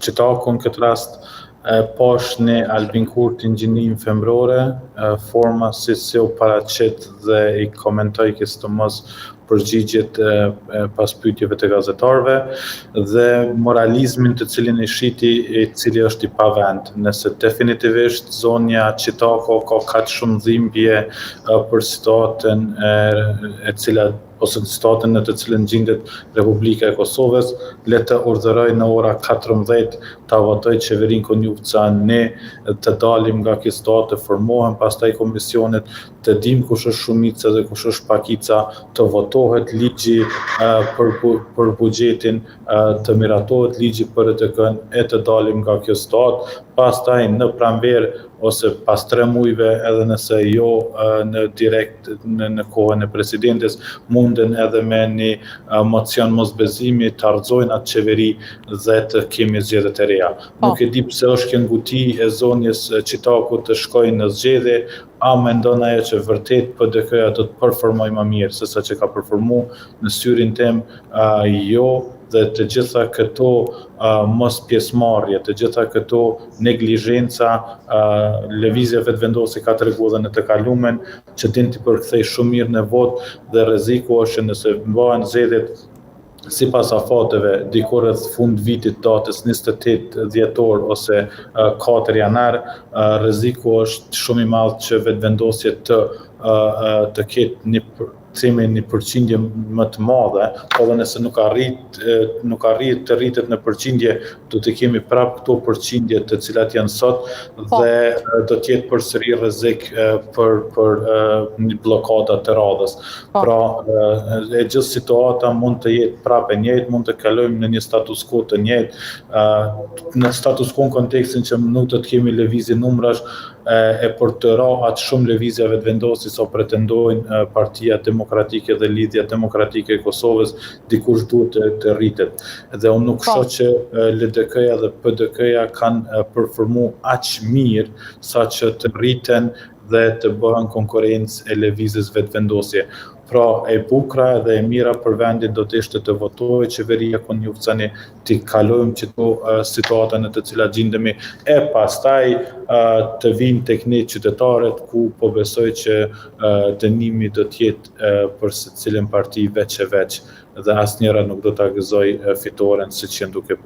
Qetakun këtë rast pash në Albin Kurtin gjininë femrore, forma si u paraqit dhe i komentoj kësë të mos përgjigjet pas pyetjeve të gazetarëve dhe moralizmin të cilin i shiti i cili është i pavend. Nëse definitivisht zonja Qitako ka kaq shumë dhimbje për situatën e cila ose në situatën në të cilën gjendet Republika e Kosovës, le të urdhëroj në ora 14 të votoj qeverinë Konjufca ne të dalim nga kjo situatë, të formohen pastaj komisionet, të dim kush është shumica dhe kush është pakica, të votohet ligji për buxhetin, të miratohet ligji për ETK-n e të dalim nga kjo situatë, pastaj në pranverë ose pas 3 muajve edhe nëse jo në direkt në kohën e presidentes, munden edhe me një mocion mosbezimi të argëzojnë atë qeveri dhe të kemi zgjedhjet e reja. Nuk e di pse është kjo nguti e zonjës Qitaku të shkojnë në zgjedhje, a mendon ajo që vërtet PDK-ja do të performoj më mirë se sa që ka performu në syrin tim, jo, dhe të gjitha këto mos pjesëmarrje, të gjitha këto neglizhenca, lëvizja vetëvendosje ka treguar edhe në të kalumen që din të përkthej shumë mirë në votë dhe rreziku është nëse bëhen zgjedhjet sipas afateve diku rreth fund vitit datës 28 dhjetor ose 4 janar, rreziku është shumë i madh që vetëvendosje të ketë një përqindje më të madhe, po dhe nëse nuk arrit të rritet në përqindje, do të kemi prap këto përqindje të cilat janë sot dhe do të jetë përsëri rrezik për një blokada të radhës. Pra, e gjithë situata mund të jetë prap e njëjtë, mund të kalojmë në një status quo të njëjtë, në status quo në kontekstin që nuk do të kemi lëvizje numrash e për të ra atë shumë lëvizja vetëvendosje sa pretendojnë Partia Demokratike dhe Lidhja Demokratike e Kosovës, dikush duhet të rritet. Dhe unë nuk shoh që LDK-ja dhe PDK-ja kanë performu aq mirë sa që të rriten dhe të bëhen konkurrencë e lëvizjes vetëvendosje. Pra, e bukra dhe e mira për vendin do të ishte të votojë qeveria Konjufcani, të kalojmë qëto situata në të cilat gjendemi, e pastaj të vinë tek ne qytetarët ku po besoj që dënimi do të jetë për secilën parti veç e veç dhe asnjëra nuk do ta gëzoj fitoren siç janë duke